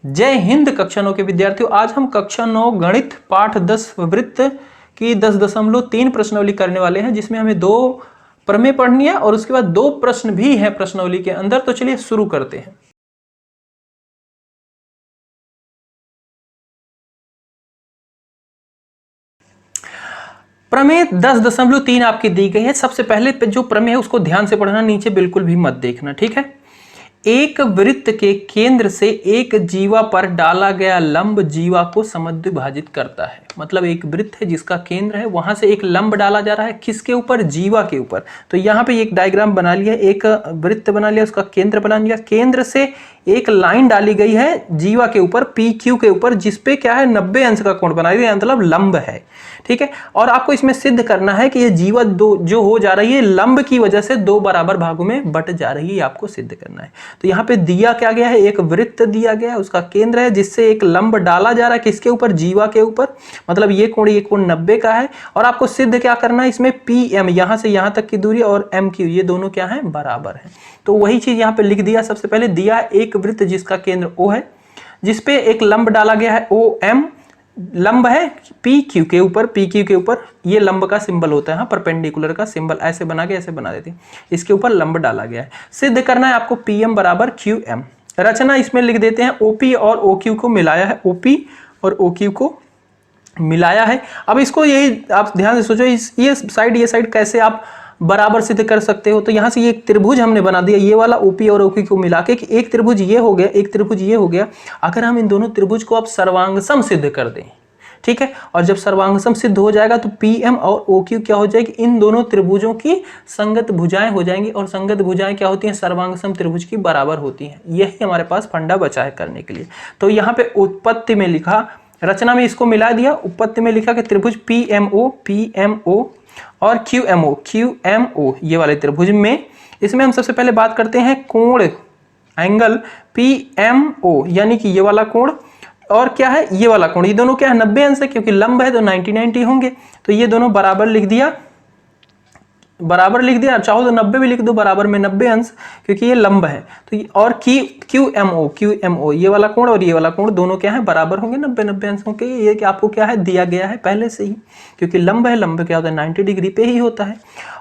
जय हिंद कक्षा 9 के विद्यार्थियों, आज हम कक्षा 9 गणित पाठ 10 वृत्त की 10.3 प्रश्नावली करने वाले हैं, जिसमें हमें 2 प्रमेय पढ़नी है और उसके बाद 2 प्रश्न भी हैं प्रश्नावली के अंदर। तो चलिए शुरू करते हैं। प्रमेय 10.3 आपकी दी गई है। सबसे पहले जो प्रमेय है उसको ध्यान से पढ़ना, नीचे बिल्कुल भी मत देखना, ठीक है। एक वृत्त के केंद्र से एक जीवा पर डाला गया लंब जीवा को समद्विभाजित करता है। मतलब एक वृत्त है जिसका केंद्र है, वहां से एक लंब डाला जा रहा है, किसके ऊपर? जीवा के ऊपर। तो यहाँ पे एक डायग्राम बना लिया, एक वृत्त बना लिया, उसका केंद्र बना लिया, केंद्र से एक लाइन डाली गई है जीवा के ऊपर, पी क्यू के ऊपर, जिसपे क्या है 90 अंश का कोण बना रही है, मतलब लंब है, ठीक है। और आपको इसमें सिद्ध करना है कि ये जीवा दो जो हो जा रही है लंब की वजह से 2 बराबर भागों में बट जा रही है, आपको सिद्ध करना है। तो यहाँ पे दिया क्या गया है, एक वृत्त दिया गया है, उसका केंद्र है जिससे एक लंब डाला जा रहा है, किसके ऊपर? जीवा के ऊपर। मतलब ये कोण 90 का है। और आपको सिद्ध क्या करना है इसमें? पी एम, यहां से यहां तक की दूरी, और एम क्यू, ये दोनों क्या है? बराबर है। तो वही चीज यहाँ पे लिख दिया। सबसे पहले दिया एक वृत्त जिसका केंद्र O है, जिसपे एक लंब डाला गया है ओ एम, लंब है पी क्यू के ऊपर, पी क्यू के ऊपर ये लंब का सिंबल होता है, परपेंडिकुलर का सिंबल ऐसे बना के ऐसे बना देते हैं, इसके ऊपर लंब डाला गया है। सिद्ध करना है आपको पी एम बराबर क्यू एम। रचना इसमें लिख देते हैं, ओपी और ओ क्यू को मिलाया है, ओपी और ओ क्यू को मिलाया है। अब इसको यही आप ध्यान से सोचो, ये साइड कैसे आप बराबर सिद्ध कर सकते हो। तो यहाँ से ये एक त्रिभुज हमने बना दिया, ये वाला ओपी और ओक्यू को मिला के, कि एक त्रिभुज ये हो गया, एक त्रिभुज ये हो गया। अगर हम इन दोनों त्रिभुज को अब सर्वांगसम सिद्ध कर दें, ठीक है, और जब सर्वांगसम सिद्ध हो जाएगा तो पी एम और ओ क्यू क्या हो जाएगी? इन दोनों त्रिभुजों की संगत भुजाएं हो जाएंगी, और संगत भुजाएं क्या होती हैं? सर्वांगसम त्रिभुज की बराबर होती हैं। यही हमारे पास फंडा बचा है करने के लिए। तो यहाँ पे उत्पत्ति में लिखा, रचना में इसको मिला दिया, उत्पत्ति में लिखा कि त्रिभुज पी एम ओ और क्यू एम ओ ये वाले त्रिभुज में, इसमें हम सबसे पहले बात करते हैं कोण, एंगल पी एम ओ, यानी कि ये वाला कोण, और क्या है ये वाला कोण, ये दोनों क्या है 90 अंश है, क्योंकि लंब है तो 90 होंगे। तो ये दोनों बराबर लिख दिया, चाहो तो 90 भी लिख दो, बराबर में 90 अंश, क्योंकि ये लंब है। तो और क्यू एम ओ ये वाला कोण और ये वाला कोण दोनों क्या है? बराबर होंगे, 90 अंश होंगे। ये कि आपको क्या है दिया गया है पहले से ही, क्योंकि लंब है, लंब क्या होता है 90 डिग्री पे ही होता है।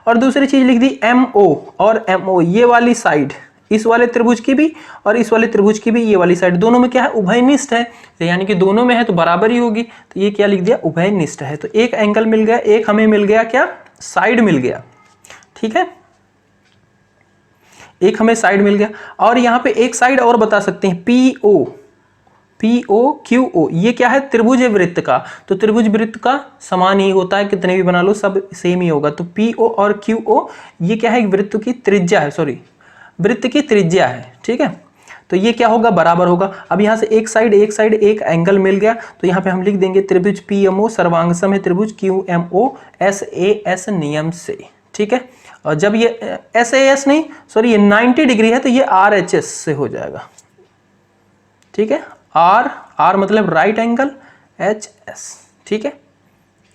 और दूसरी चीज लिख दी एम ओ और एम ओ, ये वाली साइड इस वाले त्रिभुज की भी और इस वाले त्रिभुज की भी, ये वाली साइड दोनों में क्या है? उभयनिष्ठ है, यानी कि दोनों में है तो बराबर ही होगी। तो ये क्या लिख दिया? उभयनिष्ठ है। तो एक एंगल मिल गया, एक हमें मिल गया क्या? साइड मिल गया, ठीक है, एक हमें साइड मिल गया। और यहां पे एक साइड और बता सकते हैं, पी ओ क्यू ओ, ये क्या है? त्रिभुज है वृत्त का। तो त्रिभुज वृत्त का समान ही होता है, कितने भी बना लो सब सेम ही होगा। तो पी ओ और क्यू ओ ये क्या है? वृत्त की त्रिज्या है, वृत्त की त्रिज्या है, ठीक है। तो ये क्या होगा? बराबर होगा। अब यहां से एक साइड एक एंगल मिल गया, तो यहां पे हम लिख देंगे त्रिभुज पी एम ओ सर्वांगसम है त्रिभुज Q M O S A S नियम से, ठीक है। और जब ये एस नहीं सॉरी ये 90 डिग्री है तो ये आर एच एस से हो जाएगा, ठीक है। आर मतलब राइट एंगल, एच एस, ठीक है,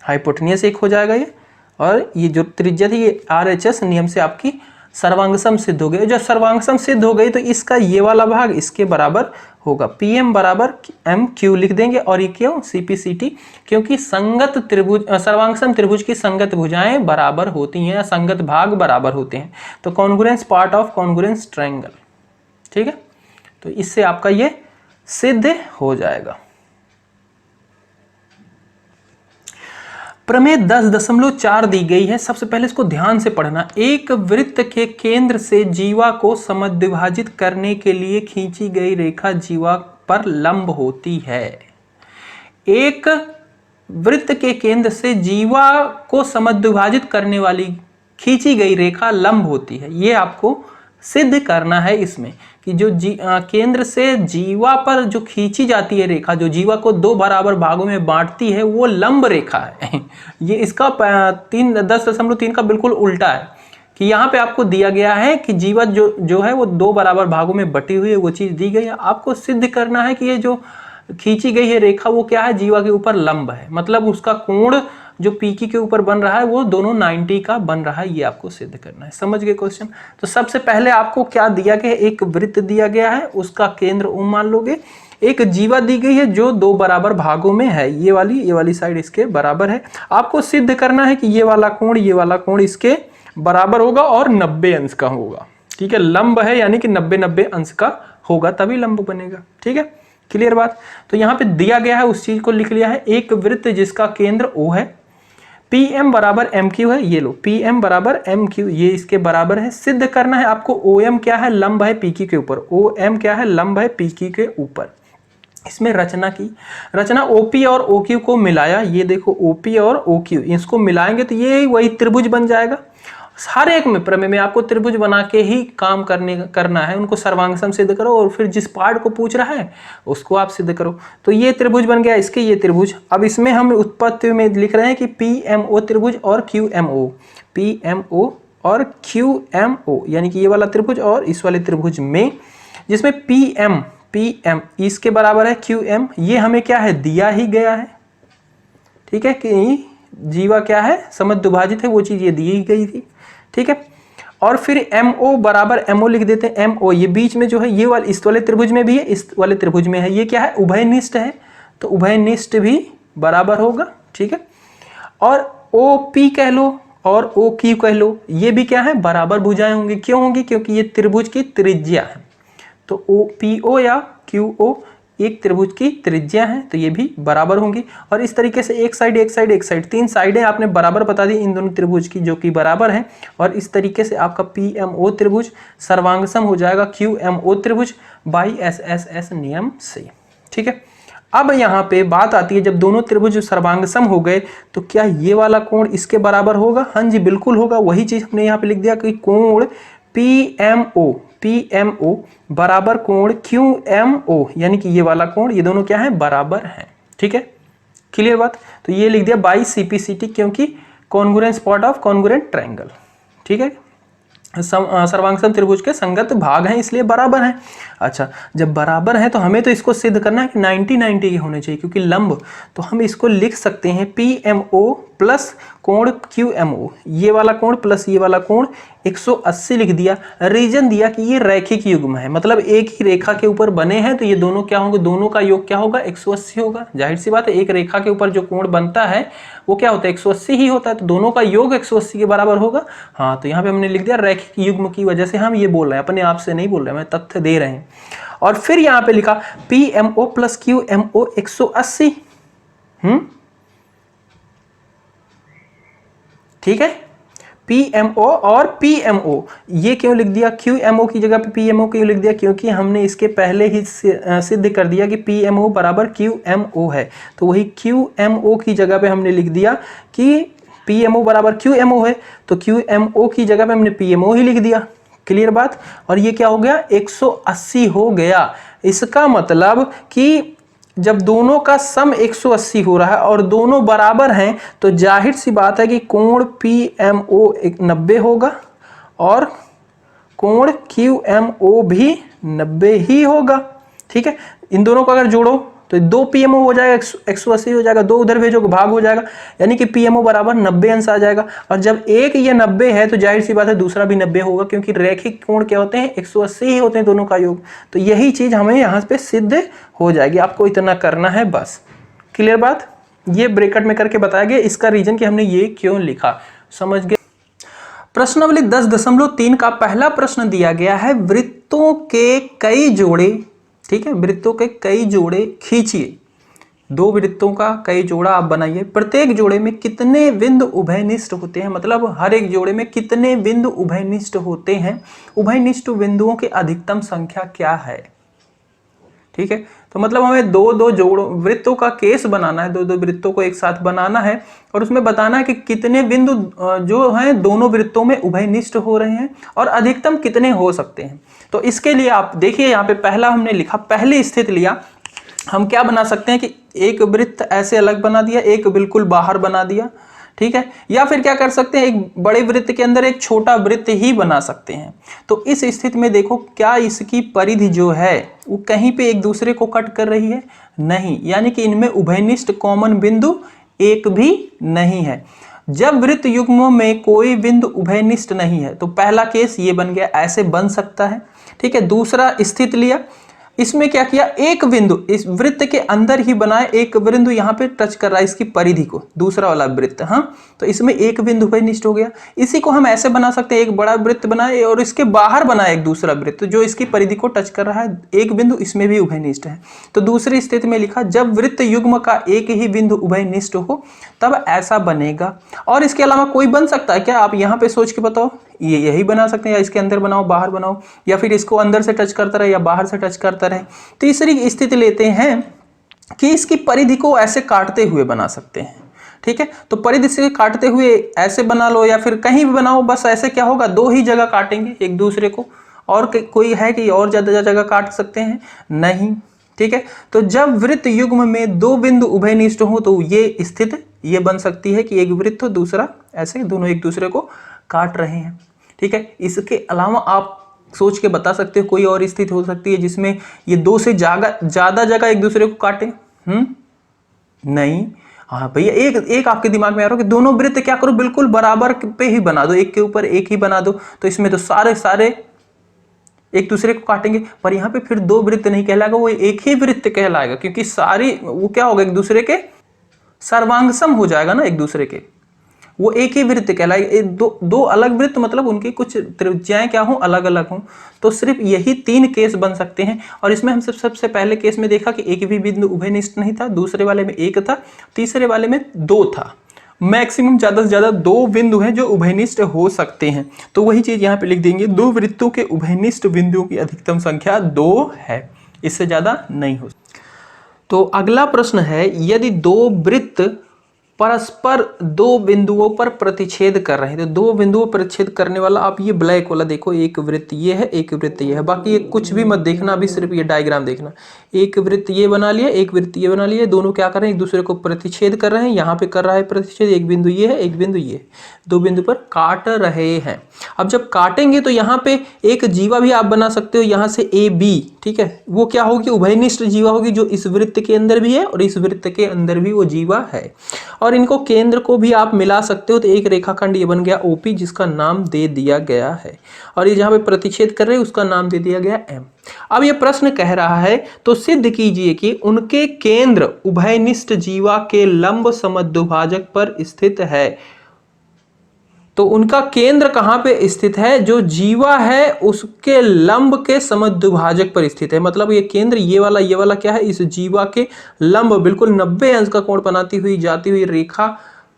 हाइपोटेनियस एक हो जाएगा ये। और ये जो त्रिज्या थी ये आर एच एस नियम से आपकी सर्वांगसम सिद्ध हो गई। जब सर्वांगसम सिद्ध हो गई तो इसका ये वाला भाग इसके बराबर होगा, पी एम बराबर एम क्यू लिख देंगे। और ये क्यों? सीपीसीटी, क्योंकि संगत त्रिभुज सर्वांगसम त्रिभुज की संगत भुजाएं बराबर होती हैं, संगत भाग बराबर होते हैं। तो congruence part of congruence triangle, ठीक है। तो इससे आपका ये सिद्ध हो जाएगा। प्रमेय 10.4 दी गई है। सबसे पहले इसको ध्यान से पढ़ना। एक वृत्त के केंद्र से जीवा को समद्विभाजित करने के लिए खींची गई रेखा जीवा पर लंब होती है। एक वृत्त के केंद्र से जीवा को समद्विभाजित करने वाली खींची गई रेखा लंब होती है। ये आपको सिद्ध करना है इसमें, कि जो केंद्र से जीवा पर जो खींची जाती है रेखा, जो जीवा को 2 बराबर भागों में बांटती है, वो लंब रेखा है। ये इसका 10.3 का बिल्कुल उल्टा है, कि यहाँ पे आपको दिया गया है कि जीवा जो है वो 2 बराबर भागों में बटी हुई है, वो चीज दी गई है। आपको सिद्ध करना है कि ये जो खींची गई है रेखा वो क्या है? जीवा के ऊपर लंब है, मतलब उसका कोण जो पीकी के ऊपर बन रहा है वो दोनों 90 का बन रहा है, ये आपको सिद्ध करना है। समझ गए क्वेश्चन? तो सबसे पहले आपको क्या दिया गया, एक वृत्त दिया गया है, उसका केंद्र O मान लोगे, एक जीवा दी गई है जो दो बराबर भागों में है, ये वाली साइड इसके बराबर है। आपको सिद्ध करना है कि ये वाला कोण इसके बराबर होगा और 90 अंश का होगा। ठीक है, लंब है यानी कि 90 अंश का होगा तभी लंब बनेगा। ठीक है, क्लियर बात? तो यहाँ पे दिया गया है, उस चीज को लिख लिया है, एक वृत्त जिसका केंद्र O है, PM बराबर MQ है, ये लो PM बराबर MQ, ये इसके बराबर है। सिद्ध करना है आपको OM क्या है, लंब है PQ के ऊपर, OM क्या है, लंब है PQ के ऊपर। इसमें रचना OP और OQ को मिलाया, ये देखो OP और OQ इसको मिलाएंगे तो ये वही त्रिभुज बन जाएगा। हर एक में प्रमेय में आपको त्रिभुज बना के ही काम करना है, उनको सर्वांग सम सिद्ध करो और फिर जिस पार्ट को पूछ रहा है उसको आप सिद्ध करो। तो ये त्रिभुज बन गया, इसके ये त्रिभुज। अब इसमें हम उत्पत्ति में लिख रहे हैं कि PMO त्रिभुज और PMO और QMO, यानी कि ये वाला त्रिभुज और इस वाले त्रिभुज में, जिसमें PM इसके बराबर है QM, ये हमें क्या है, दिया ही गया है। ठीक है, कि जीवा क्या है, समद्विभाजित है, वो चीज ये दी ही गई थी। ठीक है, और फिर MO बराबर MO लिख देते हैं। MO ये बीच में जो है, ये वाले इस वाले त्रिभुज में भी है, इस वाले त्रिभुज में है, ये क्या है, उभयनिष्ठ है, तो उभयनिष्ठ भी बराबर होगा। ठीक है, और OP कह लो और OQ कह लो, ये भी क्या है, बराबर भुजाएं होंगी। क्यों होंगी? क्योंकि ये त्रिभुज की त्रिज्या है। तो PO या QO एक त्रिभुज की त्रिज्या है, तो ये भी बराबर होंगी। और इस तरीके से एक साइड, तीन साइडें आपने बराबर बता दी इन दोनों त्रिभुज की, जो कि बराबर हैं। और इस तरीके से आपका PMO त्रिभुज सर्वांगसम हो जाएगा QMO त्रिभुज बाई SSS नियम से। ठीक है, अब यहाँ पे बात आती है, जब दोनों त्रिभुज सर्वांगसम हो गए तो क्या ये वाला कोण इसके बराबर होगा? हाँ जी, बिल्कुल होगा। वही चीज हमने यहाँ पे लिख दिया कि कोण PMO बराबर कोण QMO, यानी कि ये वाला कोण, ये दोनों क्या है, बराबर हैं। ठीक है, क्लियर बात? तो ये लिख दिया बाई CPCT, क्योंकि congruent spot of congruent triangle. ठीक है, सर्वांगसम त्रिभुज के संगत भाग हैं, इसलिए बराबर हैं। अच्छा, जब बराबर है तो हमें तो इसको सिद्ध करना है कि 90-90 के होने चाहिए, क्योंकि लंब। तो हम इसको लिख सकते हैं PMO प्लस कोण QMO, ये वाला कोण प्लस ये वाला कोण 180 लिख दिया। रीजन दिया कि ये रैखिक युग्म है, मतलब एक ही रेखा के ऊपर बने हैं, तो ये दोनों क्या होंगे, दोनों का योग क्या होगा, 180 होगा। जाहिर सी बात है, एक रेखा के ऊपर जो कोण बनता है वो क्या होता है, 180 ही होता है, तो दोनों का योग 180 के बराबर होगा। हाँ, तो यहाँ पे हमने लिख दिया रैखिक युग्म की वजह से हम ये बोल रहे हैं, अपने आप से नहीं बोल रहे हैं, मैं तथ्य दे रहे हैं। और फिर यहाँ पे लिखा PMO प्लस QMO 180। ठीक है, PMO और PMO, ये क्यों लिख दिया, QMO की जगह पे PMO क्यों लिख दिया, क्योंकि हमने इसके पहले ही सिद्ध कर दिया कि PMO बराबर QMO है। तो वही QMO की जगह पे हमने लिख दिया कि PMO बराबर QMO है, तो QMO की जगह पे हमने PMO ही लिख दिया। क्लियर बात? और ये क्या हो गया, 180 हो गया। इसका मतलब कि जब दोनों का सम 180 हो रहा है और दोनों बराबर हैं, तो जाहिर सी बात है कि कोण PMO 90 होगा और कोण QMO भी 90 ही होगा। ठीक है, इन दोनों को अगर जोड़ो तो 2 PMO हो जाएगा, 180 हो जाएगा, 2 उधर भेजोगे भाग हो जाएगा, यानी कि PMO बराबर 90 अंश आ जाएगा। और जब एक ये 90 है तो जाहिर सी बात है दूसरा भी 90 होगा, क्योंकि रैखिक कोण क्या होते हैं, 180 ही होते हैं दोनों का योग। तो यही चीज हमें यहाँ पे सिद्ध हो जाएगी, आपको इतना करना है बस। क्लियर बात? ये ब्रैकेट में करके बताया गया, इसका रीजन कि हमने ये क्यों लिखा, समझ गए? प्रश्नावली 10.3 का पहला प्रश्न दिया गया है, वृत्तों के कई जोड़े, ठीक है, वृत्तों के कई जोड़े खींचिए। 2 वृत्तों का कई जोड़ा आप बनाइए, प्रत्येक जोड़े में कितने बिंदु उभयनिष्ठ होते हैं, मतलब हर एक जोड़े में कितने बिंदु उभयनिष्ठ होते हैं, उभयनिष्ठ बिंदुओं की अधिकतम संख्या क्या है। ठीक है, तो मतलब हमें 2-2 जोड़ों वृत्तों का केस बनाना है, 2-2 वृत्तों को एक साथ बनाना है और उसमें बताना है कि कितने बिंदु जो हैं दोनों वृत्तों में उभयनिष्ठ हो रहे हैं और अधिकतम कितने हो सकते हैं। तो इसके लिए आप देखिए, यहाँ पे पहला हमने लिखा, पहली स्थिति लिया। हम क्या बना सकते हैं कि एक वृत्त ऐसे अलग बना दिया, एक बिल्कुल बाहर बना दिया। ठीक है, या फिर क्या कर सकते हैं, एक बड़े वृत्त के अंदर एक छोटा वृत्त ही बना सकते हैं। तो इस स्थिति में देखो, क्या इसकी परिधि जो है वो कहीं पे एक दूसरे को कट कर रही है, नहीं, यानी कि इनमें उभयनिष्ठ कॉमन बिंदु एक भी नहीं है। जब वृत्त युग्म में कोई बिंदु उभयनिष्ठ नहीं है, तो पहला केस ये बन गया, ऐसे बन सकता है, ठीक है। दूसरा स्थित लिया, इसमें क्या किया, एक बिंदु इस वृत्त के अंदर ही बनाए, एक बिंदु यहाँ पे टच कर रहा है इसकी परिधि को, दूसरा वाला वृत्त, हाँ, तो इसमें एक बिंदु उभयनिष्ठ हो गया। इसी को हम ऐसे बना सकते हैं, एक बड़ा वृत्त बनाए और इसके बाहर बनाए एक दूसरा वृत्त जो इसकी परिधि को टच कर रहा है, एक बिंदु इसमें भी उभयनिष्ठ है। तो दूसरी स्थिति में लिखा, जब वृत्त युग्म का एक ही बिंदु उभयनिष्ठ हो तब ऐसा बनेगा। और इसके अलावा कोई बन सकता है क्या, आप यहाँ पे सोच के बताओ, ये यही बना सकते हैं, या इसके अंदर बनाओ, बाहर बनाओ, या फिर इसको अंदर से टच करता रहे या बाहर से टच करता रहे। तीसरी स्थिति लेते हैं कि इसकी परिधि को ऐसे काटते हुए बना सकते हैं, ठीक है। तो परिधि से काटते हुए ऐसे बना लो या फिर कहीं भी बनाओ, बस ऐसे क्या होगा, दो ही जगह काटेंगे एक दूसरे को, और कोई है कि और ज्यादा जगह काट सकते हैं, नहीं, ठीक है। तो जब वृत्त युग्म में दो बिंदु उभयनिष्ठ हो तो ये स्थिति ये बन सकती है कि एक वृत्त हो, दूसरा ऐसे, दोनों एक दूसरे को काट रहे हैं, ठीक है। इसके अलावा आप सोच के बता सकते हो कोई और स्थिति हो सकती है जिसमें ये दो से ज्यादा जगह एक दूसरे को काटे, नहीं, हाँ भैया, एक आपके दिमाग में आ रहा हो कि दोनों वृत्त क्या करो, बिल्कुल बराबर पे ही बना दो, एक के ऊपर एक ही बना दो, तो इसमें तो सारे एक दूसरे को काटेंगे। पर यहाँ पे फिर दो वृत्त नहीं कहलाएगा, वो एक ही वृत्त कहलाएगा, क्योंकि सारी वो क्या होगा, एक दूसरे के सर्वांगसम हो जाएगा ना, एक दूसरे के, वो एक ही वृत्त कहलाएगा। दो अलग वृत्त मतलब उनकी कुछ त्रिज्याएं क्या हो, अलग अलग हो। तो सिर्फ यही तीन केस बन सकते हैं। और इसमें हम सबसे पहले केस में देखा कि एक भी बिंदु उभयनिष्ठ नहीं था, दूसरे वाले में एक था, तीसरे वाले में दो था। मैक्सिमम ज्यादा से ज्यादा दो बिंदु हैं जो उभयनिष्ठ हो सकते हैं। तो वही चीज यहाँ पे लिख देंगे, दो वृत्तों के उभयनिष्ठ बिंदुओं की अधिकतम संख्या 2 है, इससे ज्यादा नहीं हो। तो अगला प्रश्न है, यदि दो वृत्त परस्पर दो बिंदुओं पर प्रतिच्छेद कर रहे हैं, तो दो बिंदुओं पर प्रतिच्छेद करने वाला, आप ये ब्लैक वाला देखो, एक वृत्त ये है, एक वृत्त ये है, बाकी ये कुछ भी मत देखना, अभी सिर्फ ये डायग्राम देखना। एक वृत्त ये बना लिया, एक वृत्त ये बना लिया, दोनों क्या कर रहे हैं, एक दूसरे को प्रतिच्छेद कर रहे हैं, यहाँ पे कर रहा है प्रतिच्छेद, एक बिंदु ये है, एक बिंदु ये है, दो बिंदु पर काट रहे हैं। अब जब काटेंगे तो यहाँ पे एक जीवा भी आप बना सकते हो, यहाँ से ए बी, ठीक है, वो क्या होगी, उभयनिष्ठ जीवा होगी, जो इस वृत्त के अंदर भी है और इस वृत्त के अंदर भी वो जीवा है। और इनको केंद्र को भी आप मिला सकते हो, तो एक रेखाखंड ये बन गया ओपी, जिसका नाम दे दिया गया है, और ये जहां पे प्रतिच्छेद कर रहे हैं उसका नाम दे दिया गया एम। अब ये प्रश्न कह रहा है, तो सिद्ध कीजिए कि उनके केंद्र उभयनिष्ठ जीवा के लंब समद्विभाजक पर स्थित है। तो उनका केंद्र कहां पे स्थित है, जो जीवा है उसके लंब के समद्विभाजक पर स्थित है। मतलब ये केंद्र ये वाला क्या है, इस जीवा के लंब बिल्कुल 90 अंश का कोण बनाती हुई जाती हुई रेखा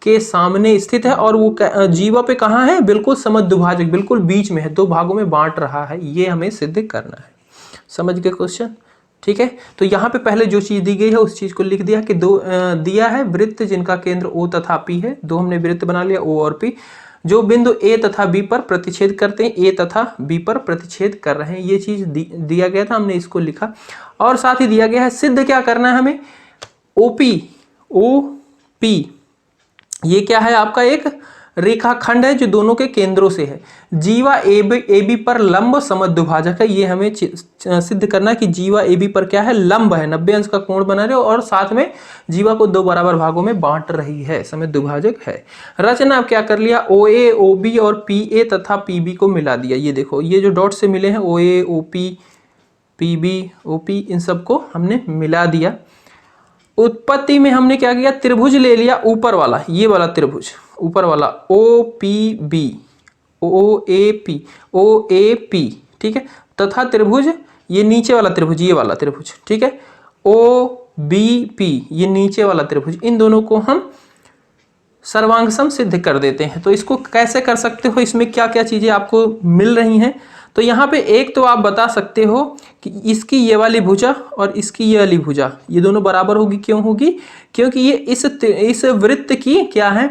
के सामने स्थित है, और वो जीवा पे कहां है, बिल्कुल समद्विभाजक, बिल्कुल बीच में है, दो भागों में बांट रहा है। ये हमें सिद्ध करना है। समझ गए क्वेश्चन, ठीक है। तो यहाँ पे पहले जो चीज दी गई है उस चीज को लिख दिया कि दो दिया है वृत्त जिनका केंद्र ओ तथा पी है, दो हमने वृत्त बना लिया ओ और पी, जो बिंदु ए तथा बी पर प्रतिच्छेद करते हैं, ए तथा बी पर प्रतिच्छेद कर रहे हैं, ये चीज दिया गया था, हमने इसको लिखा। और साथ ही दिया गया है सिद्ध क्या करना है हमें, ओपी ओ पी ये क्या है, आपका एक रेखाखंड है जो दोनों के केंद्रों से है, जीवा ए बी पर लंब समद्विभाजक है। ये हमें सिद्ध करना है कि जीवा ए बी पर क्या है, लंब है, 90 अंश का कोण बना रहे हो, और साथ में जीवा को दो बराबर भागों में बांट रही है, समद्विभाजक है। रचना अब क्या कर लिया, ओ ए ओ बी और पी ए तथा पी बी को मिला दिया। ये देखो, ये जो डॉट से मिले हैं O A O P B O P, इन सबको हमने मिला दिया। उत्पत्ति में हमने क्या किया, त्रिभुज ले लिया, ऊपर वाला, ये वाला त्रिभुज, ऊपर वाला O P B, O A P, ठीक है, तथा त्रिभुज ये नीचे वाला त्रिभुज, ये वाला त्रिभुज, ठीक है, ओ बी पी ये नीचे वाला त्रिभुज, इन दोनों को हम सर्वांगसम सिद्ध कर देते हैं। तो इसको कैसे कर सकते हो, इसमें क्या क्या चीजें आपको मिल रही हैं। तो यहाँ पे एक तो आप बता सकते हो कि इसकी ये वाली भुजा और इसकी ये वाली भुजा ये दोनों बराबर होगी। क्यों होगी, क्योंकि ये इस वृत्त की क्या है,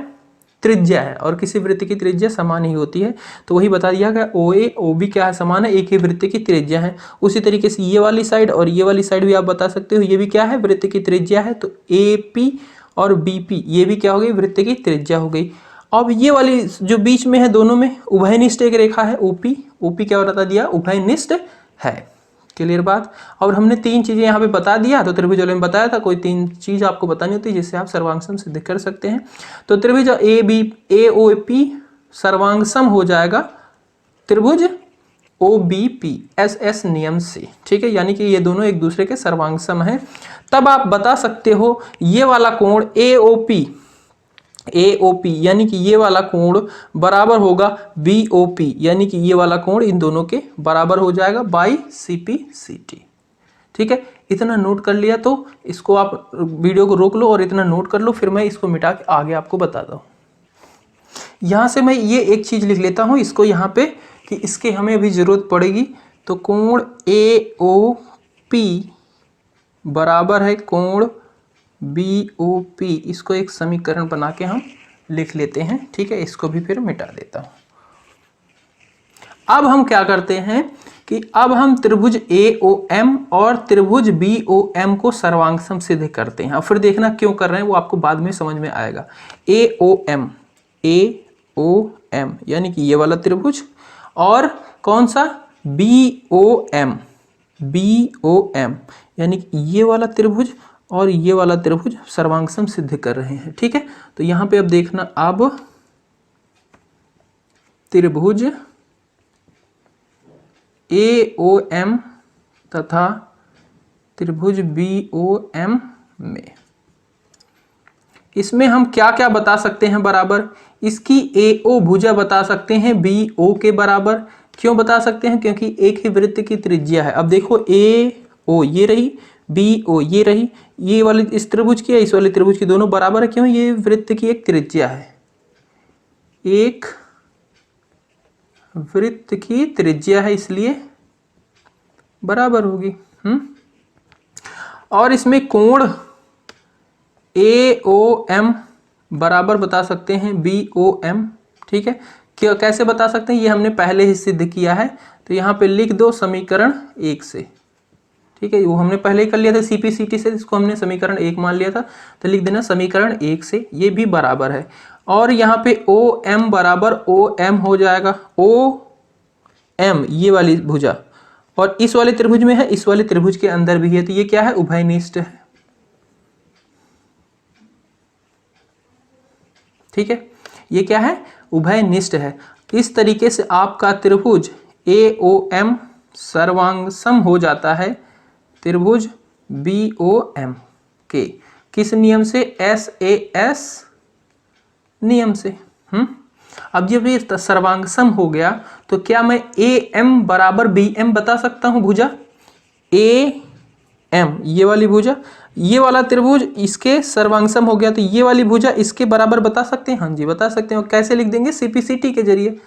त्रिज्या है, और किसी वृत्त की त्रिज्या समान ही होती है। तो वही बता दिया गया, ओ ए ओ बी क्या है, समान है, एक ही वृत्त की त्रिज्या है। उसी तरीके से ये वाली साइड और ये वाली साइड भी आप बता सकते हो, ये भी क्या है, वृत्त की त्रिज्या है। तो ए पी और बी पी ये भी क्या हो गई, वृत्त की त्रिज्या हो गई। अब ये वाली जो बीच में है, दोनों में उभयनिष्ठ एक रेखा है ओपी, ओपी क्या बता दिया, उभयनिष्ठ है, क्लियर बात। और हमने 3 चीजें यहाँ पे बता दिया, तो त्रिभुज वाले में बताया था कोई 3 चीज आपको बतानी होती है जिससे आप सर्वांग सम सिद्ध कर सकते हैं। तो त्रिभुज AOP सर्वांग सम हो जाएगा त्रिभुज OBP SS नियम से, ठीक है, यानी कि ये दोनों एक दूसरे के सर्वांग सम है। तब आप बता सकते हो ये वाला कोण AOP यानी कि ये वाला कोण बराबर होगा BOP यानी कि ये वाला कोण इन दोनों के बराबर हो जाएगा बाई CPCT, ठीक है। इतना नोट कर लिया तो इसको आप वीडियो को रोक लो और इतना नोट कर लो, फिर मैं इसको मिटा के आगे आपको बताता हूँ। यहाँ से मैं ये एक चीज लिख लेता हूँ इसको यहाँ पे कि इसके हमें अभी जरूरत पड़ेगी। तो कोण AOP बराबर है कोण BOP, इसको एक समीकरण बना के हम लिख लेते हैं, ठीक है। इसको भी फिर मिटा देता हूं। अब हम क्या करते हैं कि अब हम त्रिभुज AOM और त्रिभुज BOM को सर्वांग सम सिद्ध करते हैं। अब फिर देखना क्यों कर रहे हैं वो आपको बाद में समझ में आएगा। AOM यानी कि ये वाला त्रिभुज, और कौन सा BOM यानी कि ये वाला त्रिभुज और ये वाला त्रिभुज सर्वांग सम सिद्ध कर रहे हैं, ठीक है। तो यहां पे अब देखना, अब त्रिभुज AOM तथा त्रिभुज BOM में इसमें हम क्या क्या बता सकते हैं बराबर। इसकी AO भुजा बता सकते हैं BO के बराबर। क्यों बता सकते हैं? क्योंकि एक ही वृत्त की त्रिज्या है। अब देखो AO ये रही, BO ये रही, ये वाली इस त्रिभुज की है, इस वाली त्रिभुज की, दोनों बराबर है। क्यों? ये वृत्त की एक त्रिज्या है, एक वृत्त की त्रिज्या है, इसलिए बराबर होगी। और इसमें कोण AOM बराबर बता सकते हैं BOM, ठीक है। क्यों, कैसे बता सकते हैं? ये हमने पहले ही सिद्ध किया है। तो यहाँ पे लिख दो समीकरण 1 से, ठीक है। वो हमने पहले ही कर लिया था CPCT से, इसको हमने समीकरण 1 मान लिया था, तो लिख देना समीकरण 1 से, ये भी बराबर है। और यहाँ पे OM बराबर OM हो जाएगा, OM ये वाली भुजा, और इस वाले त्रिभुज में है, इस वाले त्रिभुज के अंदर भी है, तो ये क्या है? उभयनिष्ठ है, ठीक है। ये क्या है? उभयनिष्ठ है। इस तरीके से आपका त्रिभुज AOM सर्वांग सम हो जाता है त्रिभुज BOM के किस नियम से? SAS नियम से। अब जब ये सर्वांग सम हो गया तो क्या मैं AM बराबर BM बता सकता हूं भुजा? AM ये वाली भुजा, ये वाला त्रिभुज इसके सर्वांग सम हो गया, तो ये वाली भुजा इसके बराबर बता सकते हैं? हाँ जी, बता सकते हैं। कैसे लिख देंगे? CPCT के जरिए।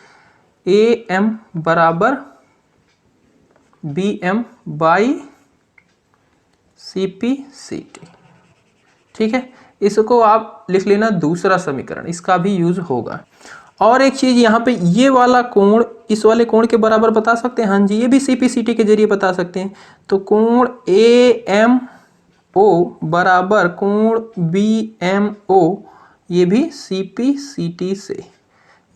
AM बराबर BM बाई CPCT, ठीक है। इसको आप लिख लेना दूसरा समीकरण, इसका भी यूज होगा। और एक चीज यहाँ पे, ये वाला कोण इस वाले कोण के बराबर बता सकते हैं? हाँ जी, ये भी CPCT के जरिए बता सकते हैं। तो कोण AMO बराबर कोण BMO, ये भी CPCT से,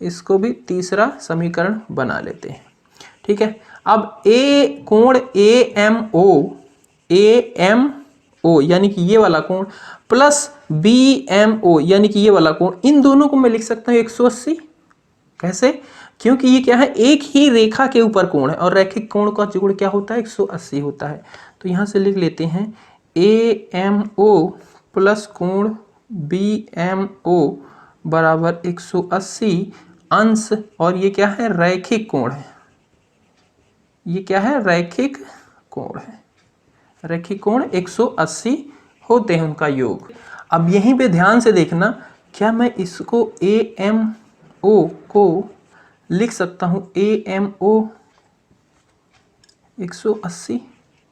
इसको भी तीसरा समीकरण बना लेते हैं, ठीक है। अब कोण AMO यानी कि ये वाला कोण प्लस BMO यानी कि ये वाला कोण, इन दोनों को मैं लिख सकता हूँ 180। कैसे? क्योंकि ये क्या है? एक ही रेखा के ऊपर कोण है, और रैखिक कोण का जोड़ क्या होता है? 180 होता है। तो यहाँ से लिख लेते हैं AMO प्लस कोण BMO बराबर 180 अंश, और ये क्या है? रैखिक कोण है। ये क्या है? रैखिक कोण है। रैखिक कोण 180 होते हैं उनका योग। अब यहीं पे ध्यान से देखना, क्या मैं इसको AMO को लिख सकता हूं AMO 180?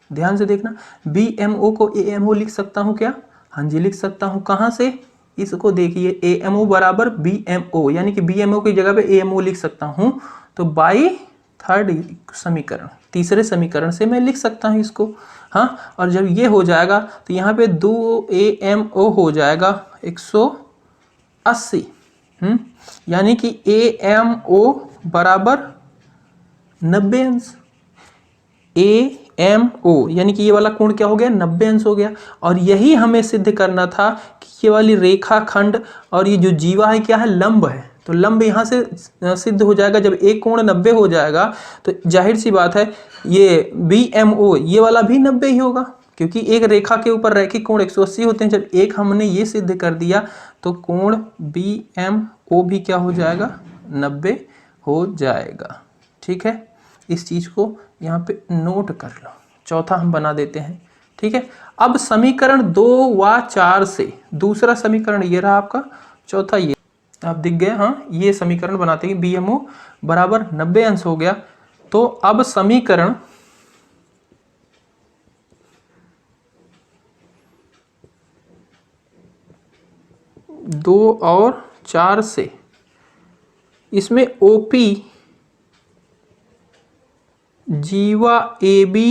ध्यान से देखना, BMO को AMO लिख सकता हूं क्या? हाँ जी, लिख सकता हूं। कहां से? इसको देखिए, AMO बराबर BMO यानी कि BMO की जगह पे AMO लिख सकता हूं। तो बाई थर्ड समीकरण, तीसरे समीकरण से मैं लिख सकता हूं इसको। हाँ, और जब ये हो जाएगा तो यहाँ पे 2 AMO हो जाएगा 180, यानी कि AMO बराबर 90 अंश। एम ओ, यानी कि ये वाला कोण क्या हो गया, 90 अंश हो गया। और यही हमें सिद्ध करना था कि ये वाली रेखा खंड और ये जो जीवा है क्या है, लंब है। तो लंब यहाँ से सिद्ध हो जाएगा। जब एक कोण 90 हो जाएगा तो जाहिर सी बात है ये बी एम ओ ये वाला भी 90 ही होगा, क्योंकि एक रेखा के ऊपर रैखिक कोण 180 होते हैं। जब एक हमने ये सिद्ध कर दिया तो कोण बी एम ओ भी क्या हो जाएगा, 90 हो जाएगा। ठीक है, इस चीज को यहाँ पे नोट कर लो। चौथा हम बना देते हैं। ठीक है, अब समीकरण 2 व 4 से दूसरा समीकरण ये रहा आपका, चौथा ये आप दिख गए। हाँ, ये समीकरण बनाते हैं, BMO बराबर 90 अंश हो गया। तो अब समीकरण 2 और 4 से इसमें OP जीवा AB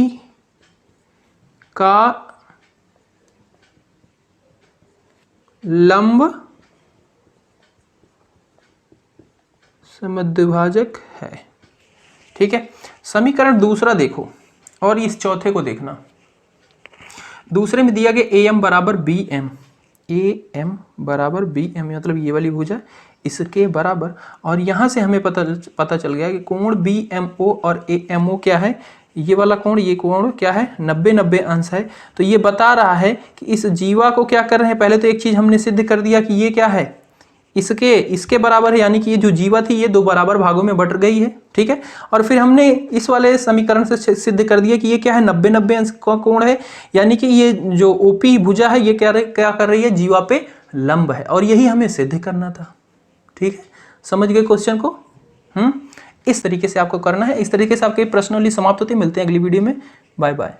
का लंब समद्विभाजक है। ठीक है, समीकरण दूसरा देखो और इस चौथे को देखना। दूसरे में दिया गया AM बराबर BM, AM बराबर BM मतलब ये वाली भुजा इसके बराबर। और यहां से हमें पता चल गया कि कोण BMO और AMO क्या है, ये वाला कोण, ये कोण क्या है, 90-90 अंश है। तो ये बता रहा है कि इस जीवा को क्या कर रहे हैं, पहले तो एक चीज हमने सिद्ध कर दिया कि ये क्या है, इसके बराबर है, यानी कि ये जो जीवा थी ये 2 बराबर भागों में बट गई है। ठीक है, और फिर हमने इस वाले समीकरण से सिद्ध कर दिया कि ये क्या है, 90-90 अंश का कोण है, यानी कि ये जो ओपी भुजा है ये क्या कर रही है, जीवा पे लंब है। और यही हमें सिद्ध करना था। ठीक है, समझ गए क्वेश्चन को? इस तरीके से आपको करना है। इस तरीके से आपके प्रश्नावली समाप्त होती है। मिलते हैं अगली वीडियो में। Bye bye.